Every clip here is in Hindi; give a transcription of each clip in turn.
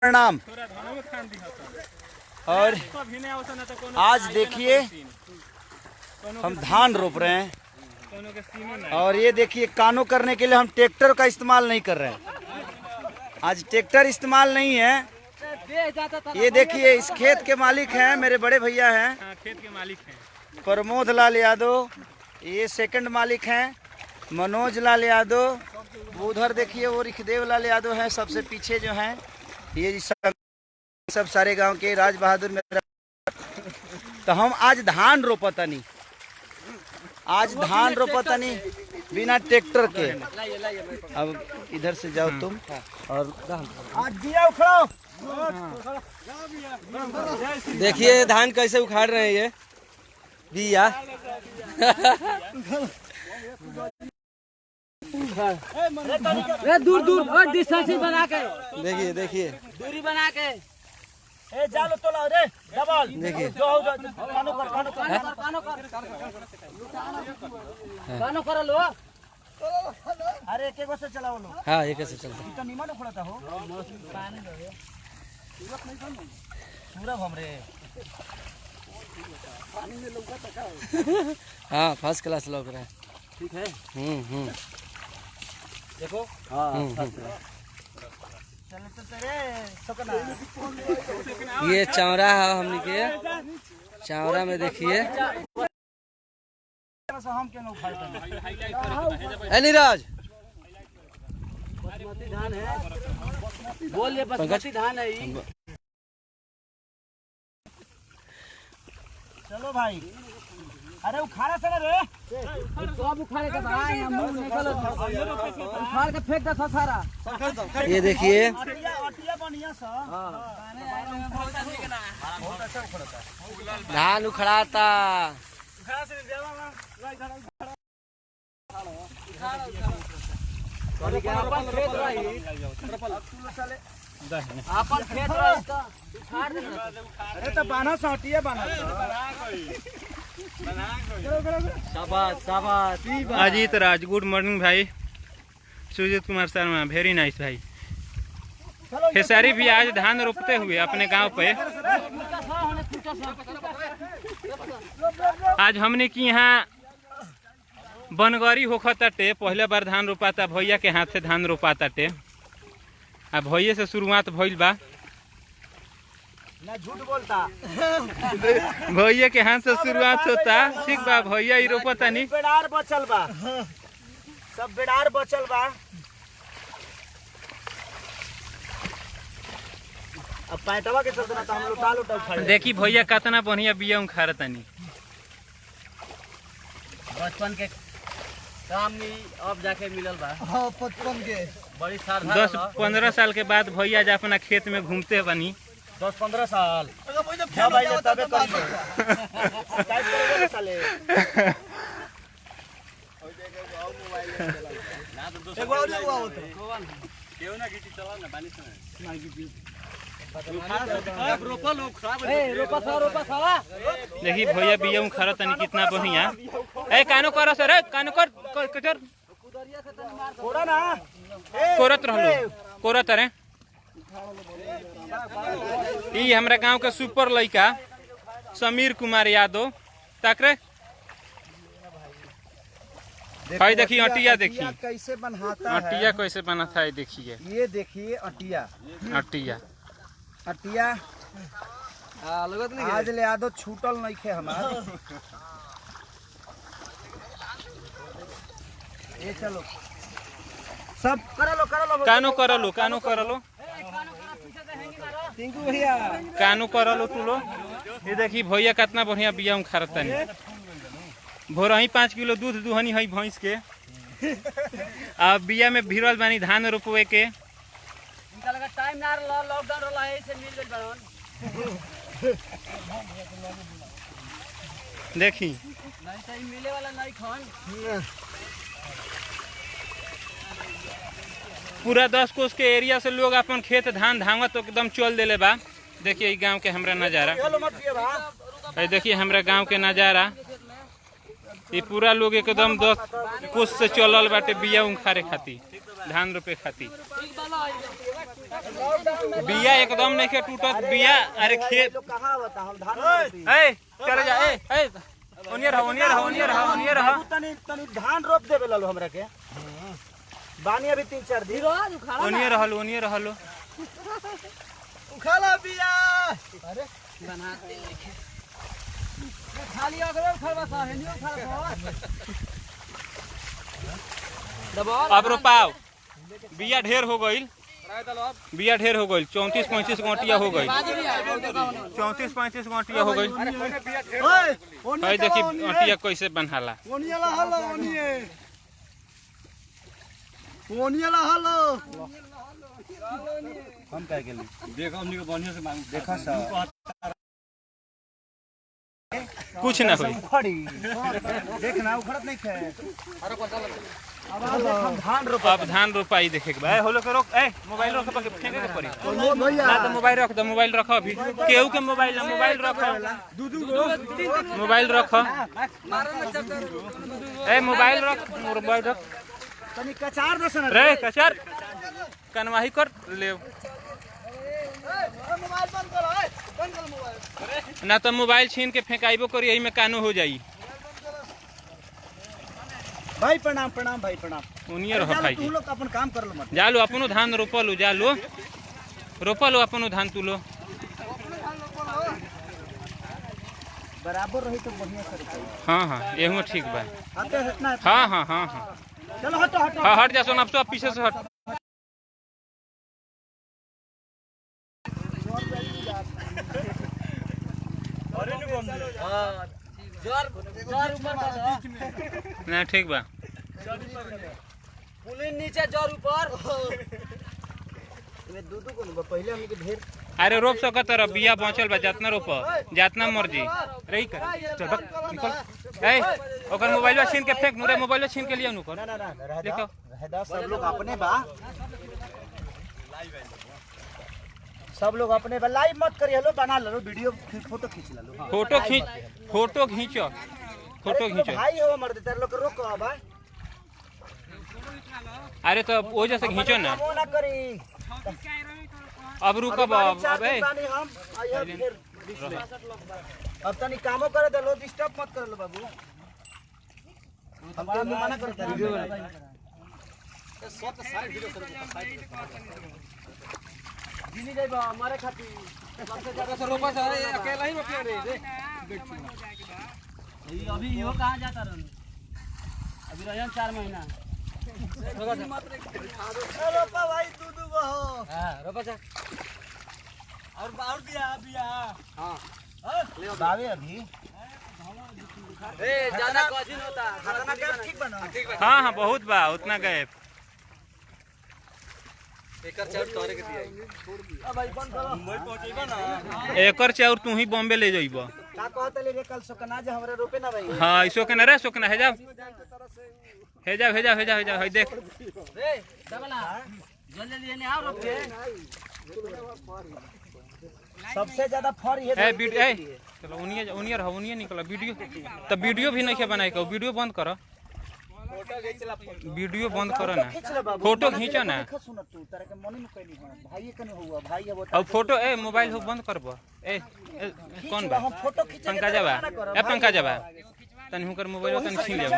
प्रणाम। और आज देखिए हम धान रोप रहे हैं और ये देखिए कानों करने के लिए हम ट्रैक्टर का इस्तेमाल नहीं कर रहे हैं। आज ट्रैक्टर इस्तेमाल नहीं है। ये देखिए इस खेत के मालिक हैं मेरे बड़े भैया हैं, खेत के मालिक हैं प्रमोद लाल यादव। ये सेकंड मालिक हैं मनोज लाल यादव। उधर देखिए वो रिखदेव लाल यादव हैं सबसे पीछे जो हैं। ये सब सारे गांव के राज बहादुर मेरा। तो हम आज धान रोपतनी, आज धान रोपतनी बिना ट्रैक्टर के। अब इधर से जाओ तुम और आज दिया उखड़ो। देखिए धान कैसे उखाड़ रहे हैं ये बिया। दूर दूर और डिस्टेंस बना के देखिए देखिए दूरी बना के ए जालो तोला रे डबल देखिए कानो कर कानो कर लो। अरे एक एक से चलाओ लो। हाँ ये कैसे चलता तो निमन उखड़ता हो पूरा हमरे। हाँ फर्स्ट क्लास लग रहा है। ठीक है देखो। चलो तो तेरे सकना ये चावरा है हमने के चावरा में देखिए। हम क्यों नहीं उखाड़ते? ए नीरज बासमती धान है, बोल ये बासमती धान है ये। चलो भाई। अरे उखाड़ा से ना रे। कब उखाड़े के भाई हम निकलो उखाड़ के फेंक दो सारा। ये देखिए अटिया बढ़िया सा। बहुत अच्छा उखड़ता। धान उखड़ाता। उखाड़ा से देवा अपन खेत रही तो उखाड़ दे। अरे तो बाना सा अटिया बाना शाबाश शाबाश। अजीत राज, गुड मॉर्निंग भाई। सुजीत कुमार शर्मा, वेरी नाइस भाई। खेसारी भी आज धान रोपते हुए अपने गांव पे। आज हमने की यहाँ बनगरी होखताटे, पहले बार धान रोपाता भैया के हाथ से धान रोपाताटे। अब भैया से शुरुआत भइल बा, ना झूठ बोलता। भैया के हाथ से शुरुआत होता। ठीक बा भैया ही रोपता नहीं। बेड़ार बचल बा, सब बेड़ार बचल बा। अब पैटवा के चलते ना तो हम लोटा लोटा उखाड़े। देखी भैया कितना बढ़िया बिया उखाड़तनी। बचपन के काम में अब जाके मिलल बा। हाँ 55 के बड़ी साल 10-15 साल के बाद भैया जा अपना खेत में घूमते बनी। 10-15 साल भाई तबे करिए शिकायत करोगे साले। एगो और एगो आओ तो केहू ना गिटी चला ना बानी से ना गिटी रोपा लो खराब है। रोपा साला देखी भैया बिया उखाड़तनी कितना बढ़िया। ए कानो कर सर, कानो कर कटर थोड़ा ना कोरत रहलो कोरत रे। ई हमरा गांव के सुपर लड़का समीर कुमार यादव तकरे। भाई देखिए अटिया देखिए कैसे बनाता है। अटिया कैसे बनाता है देखिए। ये देखिए अटिया अटिया अटिया लगत नहीं आज ले आदो छूटल नहीं खे हमार। ये चलो सब करो लो कानो कर लो टिंकू भैया कानो कर लो तू लो। ये देखी भैया कितना बढ़िया बिया उखाड़तनी। भोर ही 5 किलो दूध दुहनी है भैंस के। अब बिया में भिड़ल बानी धान रोपवे के। इनका लगा टाइम ना रहा, लॉकडाउन रहा है से मिल गइल बावन। देखी नहीं तो मिले वाला नहीं खान। पूरा 10 कोस के एरिया से लोग अपन खेत धान धावत एकदम चल देले बा। देखिए गांव के हमरा नजारा। देखिए हमरा गांव के नजारा। ये पूरा लोग एकदम 10 कोस से चलल बाटे बिया उखाड़े खातिर। धान रोपे खातिर। बिया एकदम नहीं के टूटत बिया। अरे खेत कहाँ होता हम धान ए चले जा ए ओनियर रह तनी तनी धान रोप देबे ललो हमरा के बानी अभी 3-4 दिन ओनियर रहलो उखाला बिया। अरे बनाते लिखे खाली अगले खरवा सा है नियो खरवा दबाओ। अब रोपाओ। बिया ढेर हो गईल 34-35 गोटिया हो गई। 34-35 गोटिया हो गई। भाई देखी गोटिया कैसे बनहाला। हम कह गेली देखो हमनी के बढ़िया से मांग देखा सा कुछ ना होई। देखना उखड़त नहीं खे। अब धान रोपा अब धान रोपाई देखे के बा। होलो के रोक ए मोबाइल रख के फेंके के पड़ी ना। तो मोबाइल रख दो। मोबाइल रख अभी केहू के मोबाइल ना। मोबाइल रख मोबाइल रख ए मोबाइल रख तनी कचार दसन रे कचार कनवाही कर ले मोबाइल बंद कर मोबाइल ना। तो मोबाइल छीन के फेंकाइबो करी यही में कानू हो जाई। भाई प्रणाम प्रणाम भाई प्रणाम। उनिए रह भाई तू लोग अपन काम कर लो मत। जा लो अपनो धान रोपलो जा लो रोपलो अपनो धान तू लो बराबर रही तो बढ़िया से रोपाई। हाँ एहू ठीक बा। आते हटना हाँ चलो हटो हाँ हट जा सोना। अब तो पीछे से हट। जोर ऊपर ना ठीक बा। पुलिन नीचे जोर ऊपर में दूध को पहले हमनी के ढेर अरे रोप सकत रह। बिया बचल बा जितना रोप जितना मर्जी रही कर। चल बक निकल ए ओकर मोबाइल छीन के फेंक नुरे। मोबाइल छीन के लिया नु कर ना देखो रहदा सब लोग अपने बा। सब लोग अपने बा। लाइव मत करिए लो बना लो वीडियो फोटो खींच लो। फोटो खींचो भाई हो मर दे तेरे लोग रोको बा। अरे तो वो जैसे खींचो ना। वो ना करी अब रुको अब ए हम आइए फिर बीच में। अब तनी कामो करे दे लो डिस्टर्ब मत कर लो बाबू। हम काम में मना करते हैं वीडियो दिल्ली जाइबा हमारे खातिर सबसे ज्यादा से रोपा से अकेला ही रोपिया रे अभी यो कहां जाता रहन अभी रहन 4 महीना रोपा भाई दूध हो। हां रोपा जा और बिया हां ले बावे अभी ए ज्यादा कजिन होता खाना का ठीक बना। हाँ बहुत बा उतना गए। एकर चाउर तोरे के दिया अब भाई बंद करो मुंबई पहुंचेबा ना। एकर चाउर तू ही बॉम्बे ले जाइबो। का कहते ले रे कल सोकना जे हमरे रोपे ना भाई। हाँ इसो के ना रे सोकना है जाओ है देख रे डबला जल्दी लेने आओ रोप के सबसे ज्यादा फर ये ए वीडियो ए चलो उनियर निकला वीडियो। तो वीडियो भी नहीं के बनाए को वीडियो बंद करो। वीडियो बंद करो ना। फोटो खींचो ना। सुन तू तारे के मने में कहनी हो भाई कने हुआ भाई अब अब फोटो ए मोबाइल हो बंद करबो। ए कौन बा हम फोटो खींचे पंकज बा ए पंकज बा तनी हुकर मोबाइल तनी छीन लिया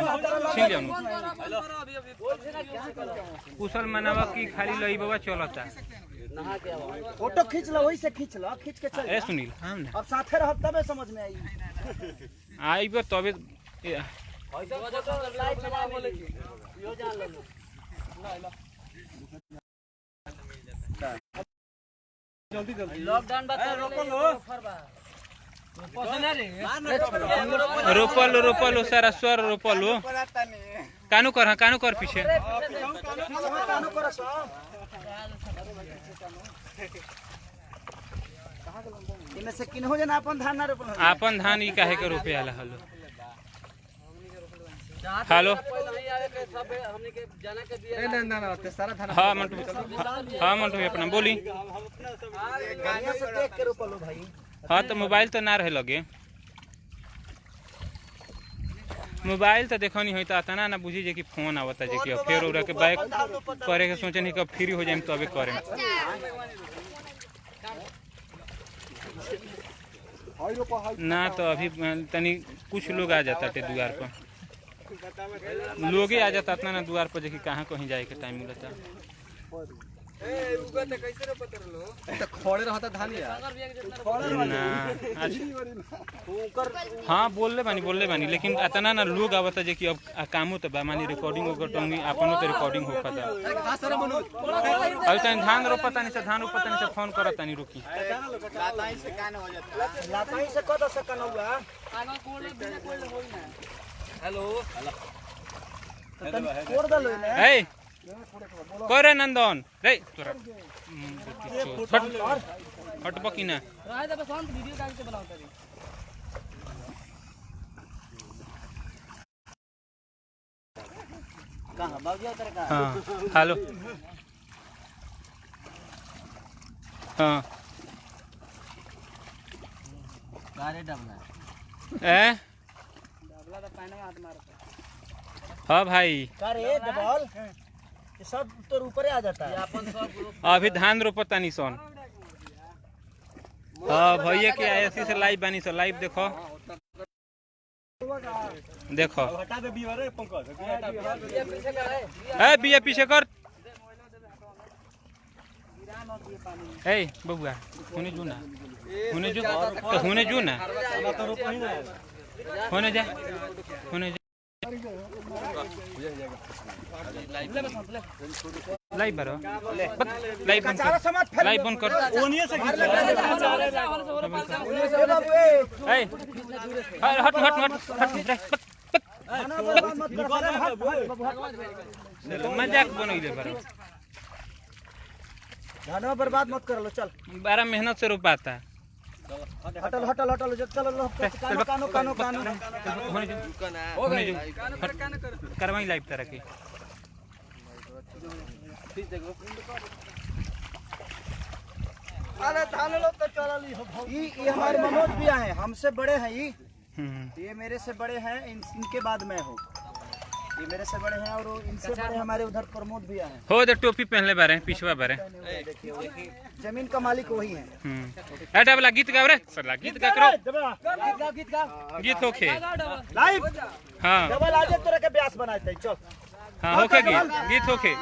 कुशल मनावा की खाली लई बाबा चलता। फोटो खींच लो वही से खींच लो खींच के चल। ए सुनील हम ना अब साथे रहब तबे समझ में आई। आइबो तबे लाइट लगा बोले यो जान लो जल्दी लॉकडाउन बता रोको लो रोपलो सारा स्वर रोपलो कानू कर पीछे इनमें से किन हो जना अपन धान ना रोपल आपन धान ई काहे के रोपे आला हलो। हेलो हाँ मंटू अपना बोली। गाड़ियां से देख के रोपलो भाई। हाँ तो मोबाइल तो ना रहे लगे। मोबाइल तो देखो नहीं होता तना ना बुझी जे कि फोन आवता जे कि अब फेर उरा के बैक करे के सोचे नहीं कि फ्री हो जाए तबे करे ना तो अभी तनी कुछ लोग आ जाता थे द्वार पर लोग ही आ जाता ना द्वार पर जे कि कहाँ कहीं जाए के टाइम मिलता खड़े रहता धानिया ना हाँ बोलले बानी लेकिन अतना ना लोग आवता जे कि अब कामो तो बा मानी रिकॉर्डिंग होकर टंगी अपनो तो रिकॉर्डिंग हो पाता अब तन धान रोपता नहीं से फोन करता नहीं रुकी लाताई से कद से कनौआ हेलो कोड़ दलो ने ए करे नंदन रे तोरा हट बकी ना रहे दे बस हम वीडियो काट के बनाओ तरी कहां बाबूजी उतर का हां हेलो हां गारे डबला ए डबला तो पानी में हाथ मारता हां भाई का रे डबल ये सब तो ऊपर आ जाता है अपन सब अभी धान रोपता नहीं सोन हाँ भैया के ऐसी से लाइव बानी सो लाइव देखो देखो हटा दे बीवर रे पंकज ये पीछे कर है ए बिया पीछे कर ए बबुआ हुने जो ना हुने जो तो हुने जो ना होने जा लाइव बरो लाइव बंद कर ओनिए से ए हट मजाक बनइले बरो धनवा बर्बाद मत कर लो चल बड़ा मेहनत से रोपाता हटल चल लो कानो होने जो करवाई लाइव तरह की अरे धान लो तो चलली हो ये हमारे मनोज भैया हैं हमसे बड़े हैं ये मेरे से बड़े हैं इनके बाद मैं हूँ ये मेरे से बड़े हैं और इनसे बड़े हमारे उधर प्रमोद भैया हैं हो दे टोपी पहनले बारे पिछवा बारे जमीन का मालिक वही है ए डबला गीत गाओ रे सरला गीत गा करो गीत गा गीत होखे लाइव हां डबल आज तोरा के ब्यास बनाते चल हां होखे गीत होखे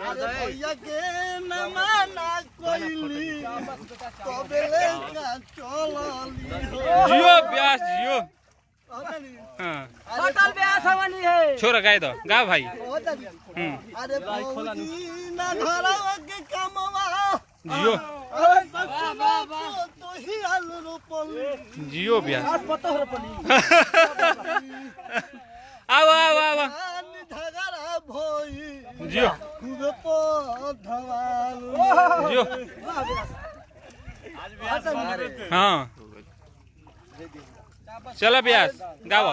भैया के न माना कोइली तबेले का चलली जियो ब्यास जियो हां होटल पे आसावानी है छोरा गाय दो गा भाई अरे भौजी ना घरवा के कामवा जियो तो ही हाल रोपल जियो ब्यास पतो रोपली आओ धगरा भोई जियो खूबे पधवाल जियो हाँ चलो ब्यास गाओ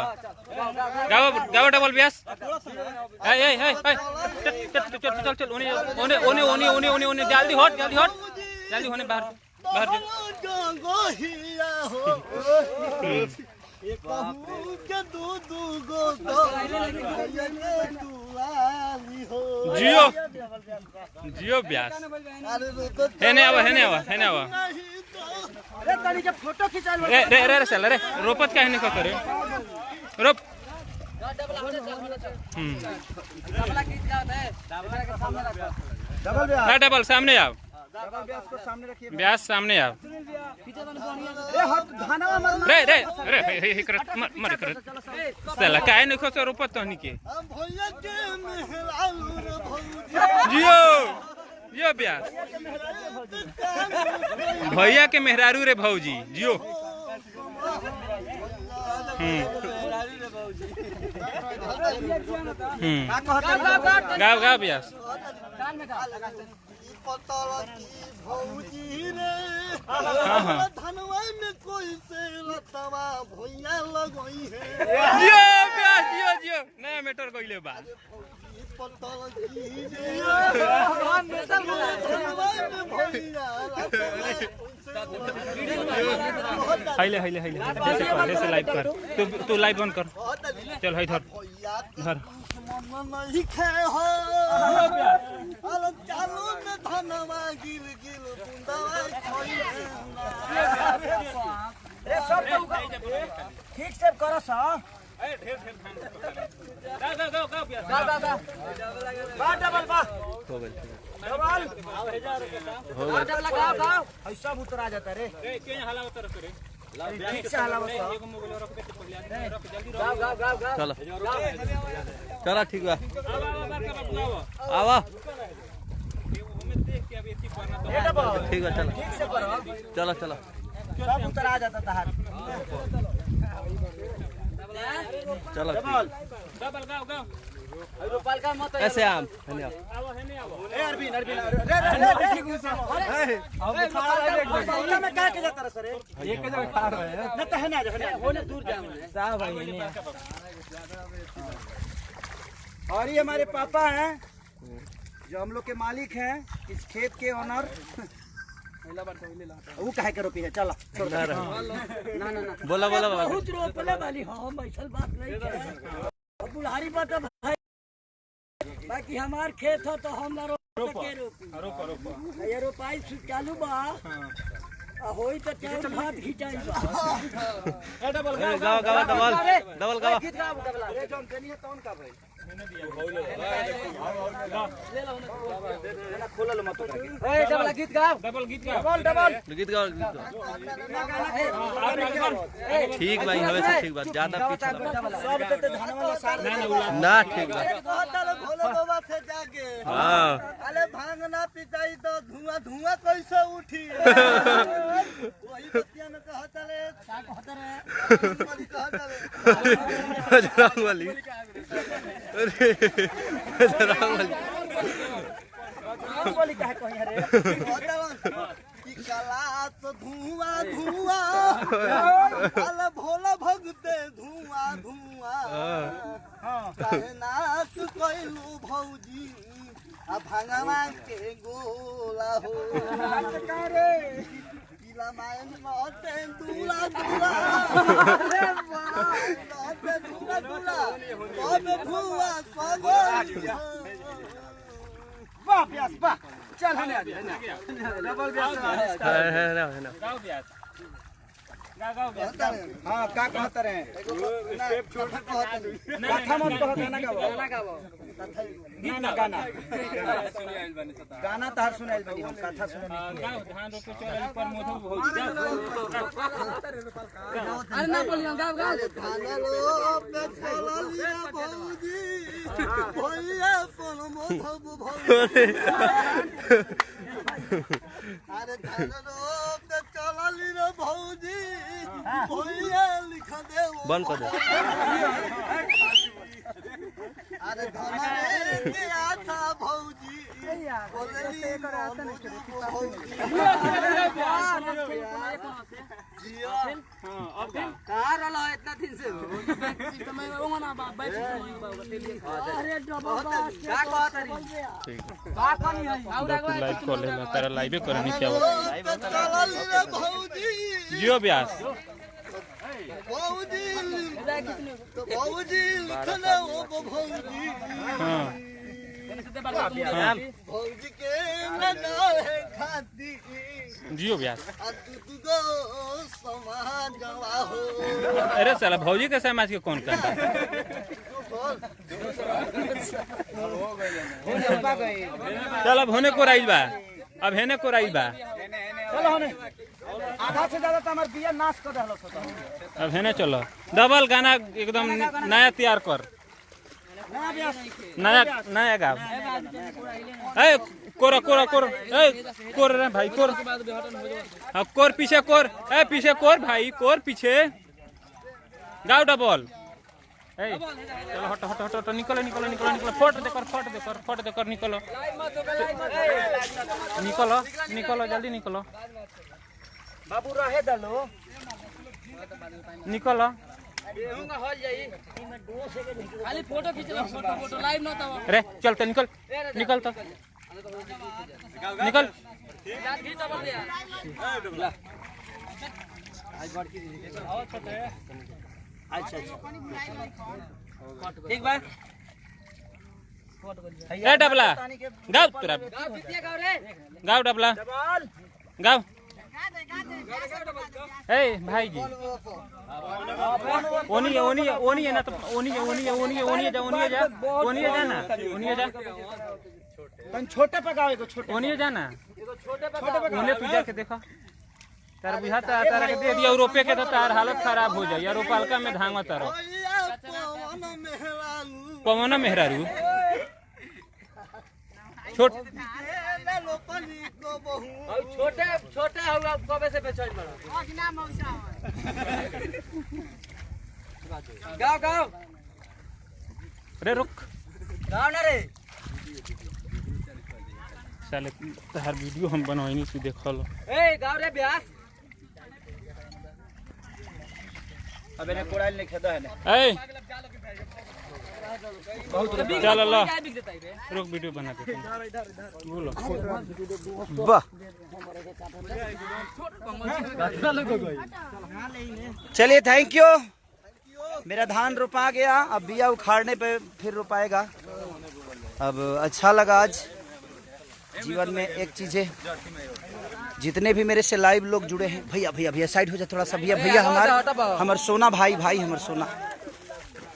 डबल ब्यास चल ओने जल्दी हट जल्दी होने बाहर जियो जियो ब्यास हेने आवा अरे तनी के फोटो खिंचा लो रे साला रे रोपत काहे नहीं करे रोप डबला गीत गाता है डबला के सामने रखो डबल ब्यास डबल सामने आओ डबल ब्यास को सामने रखिए ब्यास सामने आओ पीछे बन बढ़िया ए हट धानवा मरना रे मर कर साला काहे नहीं खोसो रोपत तहनी के भैया के मेहरालू रे भौजी जियो ब्यास भैया के मेहरारू रे भौजी जियो गाओ ब्यास कान में गा भौजी रे धनवा में कोई जियो प्यास जियो नया मेटर कइले बा हाइले ऐसे लाइव कर तू लाइव ऑन कर चल हाय धर नहीं खे हो अरे चालू में धनवा गिल गिल बुंदवा ए सब ठीक से करो सा ढेर बा डबल बा हो गइल डबल गाओ ऐसा उतरा जाता रे के हाला उतर करे ठीक से हलाओ सा एगो मोबाइल रख दे पहले रख जल्दी गाओ चलो चलो ठीक बा आवा आवा हमें देख के अब एती पढ़ना तो ए डबल ठीक बा चलो ठीक से करो चलो सब उतरा जाता तहार चलो डबल गाओ रूपाल का मत ऐसे आम धन्यवाद आवा है नहीं आवा ए अरविंद रे ठीक से अब खड़ा में का के जाता रे सर एक जगह खड़ा रहे न तो है ना होने दूर जाओ साहब भाई नहीं और ये हमारे पापा हैं जो हम लोग के मालिक हैं इस खेत के ओनर वो काहे के रोपी है चलो ना बोला बाबा बहुत रोपले वाली हम ऐसा बात नहीं है बुढ़ारी बात भाई बाकी हमार खेत हो तो हम ना रोपे रोपी ये रोपाई चालू बा होई तो टाइम भात खिंचाई बा डबल गाओ गीत गाओ डबल ए जोन देनी है कौन का भाई खोलल मत ए डबल गीत गाओ डबल गीत गीत गाओ ठीक भाई हवे से ठीक बात ज्यादा पीछे सब तो धान वाला सार ना ठीक बात कहता भोले बाबा से जाके हां अरे भांगना पिटाई तो धुआं धुआं कैसे उठी वही बतिया में कहता रे रामवाली बोली काहे कहीं रे कि कला तो धुआं धुआं अरे भोला भगते धुआं धुआं काहे नाच कैलू भौजी आ भांगवा के गोला हो पीला मायन लौटे दूला दूला लौटे दूला दूला कबे धुआं सगो वाह प्यास वाह चल हने डबल प्यास है ना गाओ प्यास गाओ हां का कहत रहे कथा मत कह गाना गाओ गाना तहार सुनाइल बनी हम कथा सुने गाओ धान रोपे चल पर मोधु बहुत अरे ना बोलियो गाओ धान रोपे चललिया भौजी भैया कोन मोधब भौजी अरे धान रोपे चलली रे भौजी भैया लिख दे बंद कर दे अरे धान के आता भौजी बोलली भौजी कार वाला इतना दिन से समय ओना बैठ अरे डबल का कहत रही का कनी है और लाइव कर लेना तेरा लाइव करे नीचे आओ चलली रे भौजी जियो ब्यास भौजी तो भौजी लिखले ओ भौजी हां भौजी के नगाहे खाती जियो ब्यास अदुगो समाजवा हो अरे साला भौजी के समाज के कौन करता चल अब होने को राइल बा अब हेने को राइल बा चलो होने आधा से ज्यादा तो हमार बिया नाश कर रहलो छ अब हेने चलो डबल गाना एकदम नया तैयार कर ना ब्यास नया गा ए कोर कोर रे भाई कोर अब कोर पीछे कोर ए पीछे कोर भाई कोर पीछे गाओ डबल ए चलो हट निकलो फोट दे कर निकलो। 来嘛，走开，来嘛，哎。 निकलो जल्दी निकलो। 来， निकलो 来， निकलो 来， जल्दी निकलो। बाबू रहे दलो निकल खाली फोटो खींचला फोटो लाइव न तब रे चल तो निकल निकल तो निकल अच्छा ठीक बा ए डबला गाओ तोरा गाओ डबला गाओ ए भाई जी ओनी है ना तो ओनी जा ना छोटे पे गाओ एगो छोटे ओनी जा ना ओने तू जाके देखा तार बुझाता तारा के दे दिया रोपे के तो तार हालत खराब हो जाए यार रोपालका में धांगा तारो पवन मेहरारू छोट छोटे छोटे हम कबे से बेचल बड़ा गाओ गाओ रे रुक गाओ ना रे साले हर वीडियो हम बनवाई तू देख लो ए गाओ रे ब्यास अब इन्हें कोड़ाइल नहीं खेदा है ना ए चल लो रुक वीडियो बना दे बोलो वाह चलिए थैंक यू मेरा धान रोपा गया अब बिया उखाड़ने पे फिर रोपाएगा अब अच्छा लगा आज जीवन में एक चीज है जितने भी मेरे से लाइव लोग जुड़े हैं भैया भैया भैया साइड हो जाए थोड़ा सा भैया भैया हमार सोना भाई भाई हमार सोना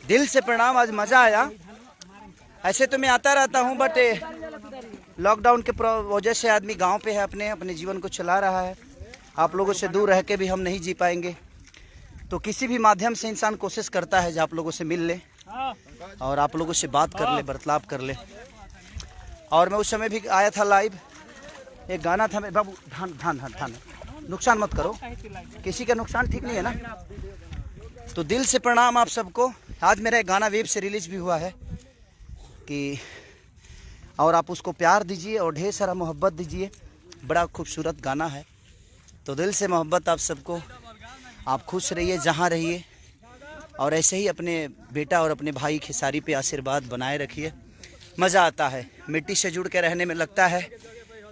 दिल से प्रणाम आज मजा आया ऐसे तो मैं आता रहता हूँ बट लॉकडाउन के वजह से आदमी गांव पे है अपने जीवन को चला रहा है आप लोगों से दूर रह के भी हम नहीं जी पाएंगे तो किसी भी माध्यम से इंसान कोशिश करता है जो आप लोगों से मिल ले और आप लोगों से बात कर ले बर्ताव कर ले और मैं उस समय भी आया था लाइव एक गाना था मैं बाबू धान धान धान धान नुकसान मत करो किसी का नुकसान ठीक नहीं है ना तो दिल से प्रणाम आप सबको आज मेरा एक गाना वेब से रिलीज भी हुआ है कि और आप उसको प्यार दीजिए और ढेर सारा मोहब्बत दीजिए बड़ा खूबसूरत गाना है तो दिल से मोहब्बत आप सबको आप खुश रहिए जहाँ रहिए और ऐसे ही अपने बेटा और अपने भाई खेसारी पे आशीर्वाद बनाए रखिए मज़ा आता है मिट्टी से जुड़ के रहने में लगता है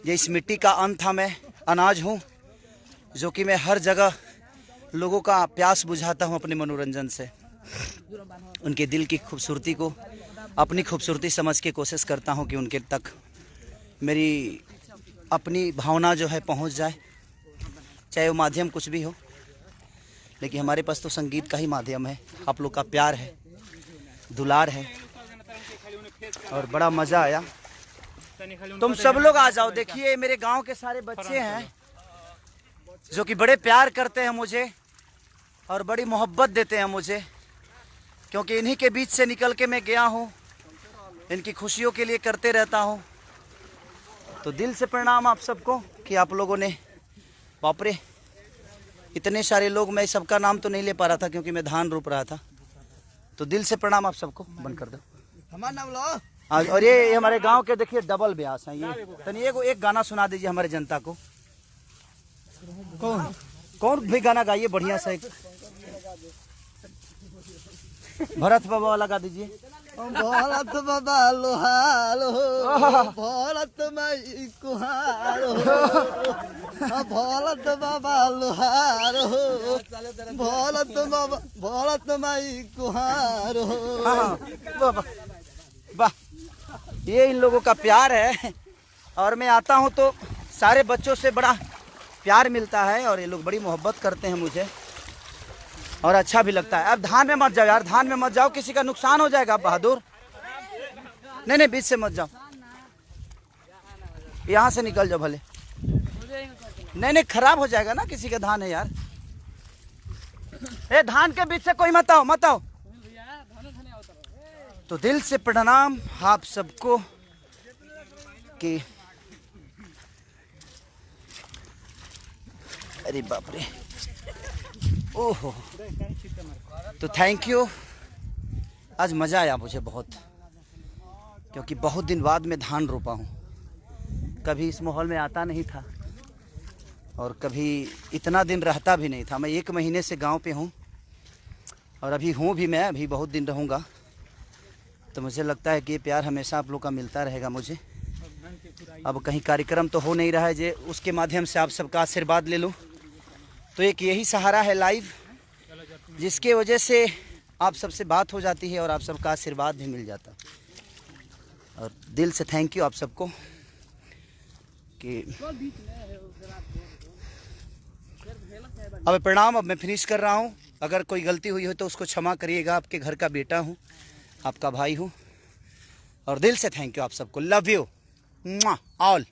ये इस मिट्टी का अन्न था मैं अनाज हूँ जो कि मैं हर जगह लोगों का प्यास बुझाता हूँ अपने मनोरंजन से उनके दिल की खूबसूरती को अपनी खूबसूरती समझ के कोशिश करता हूँ कि उनके तक मेरी अपनी भावना जो है पहुँच जाए चाहे वो माध्यम कुछ भी हो लेकिन हमारे पास तो संगीत का ही माध्यम है आप लोग का प्यार है दुलार है और बड़ा मज़ा आया तुम सब लोग आ जाओ देखिए मेरे गांव के सारे बच्चे हैं जो कि बड़े प्यार करते हैं मुझे और बड़ी मोहब्बत देते हैं मुझे क्योंकि इन्हीं के बीच से निकल के मैं गया हूँ इनकी खुशियों के लिए करते रहता हूँ तो दिल से प्रणाम आप सबको कि आप लोगों ने बाप रे इतने सारे लोग मैं सबका नाम तो नहीं ले पा रहा था क्योंकि मैं धान रोप रहा था तो दिल से प्रणाम आप सबको बंद कर दो हमारा नाम लो और ये हमारे गांव के देखिए डबल ब्यास हैं ये तनी एक गाना सुना दीजिए हमारे जनता को कौन कौन भी गाना गाइए बढ़िया सा एक भरत बाबा वाला गा दीजिए भरत बाबा लोहालो भरत माई कुहारो भरत बाबा लोहारो भरत माई कुहारो वाह ये इन लोगों का प्यार है और मैं आता हूँ तो सारे बच्चों से बड़ा प्यार मिलता है और ये लोग बड़ी मोहब्बत करते हैं मुझे और अच्छा भी लगता है अब धान में मत जाओ यार धान में मत जाओ किसी का नुकसान हो जाएगा बहादुर नहीं बीच से मत जाओ यहाँ से निकल जाओ भले नहीं खराब हो जाएगा ना किसी का धान है यार ए धान के बीच से कोई मत आओ तो दिल से प्रणाम आप सबको कि अरे बाप रे ओहो तो थैंक यू आज मज़ा आया मुझे बहुत क्योंकि बहुत दिन बाद मैं धान रोपा हूँ कभी इस माहौल में आता नहीं था और कभी इतना दिन रहता भी नहीं था। मैं 1 महीने से गांव पे हूँ और अभी हूँ भी, मैं अभी बहुत दिन रहूँगा। तो मुझे लगता है कि ये प्यार हमेशा आप लोग का मिलता रहेगा मुझे। अब कहीं कार्यक्रम तो हो नहीं रहा है जे उसके माध्यम से आप सबका आशीर्वाद ले लूँ। तो एक यही सहारा है लाइव, जिसके वजह से आप सबसे बात हो जाती है और आप सबका आशीर्वाद भी मिल जाता। और दिल से थैंक यू आप सबको कि अब प्रणाम। अब मैं फिनिश कर रहा हूँ। अगर कोई गलती हुई हो तो उसको क्षमा करिएगा। आपके घर का बेटा हूँ, आपका भाई हूँ और दिल से थैंक यू आप सबको। Love you all.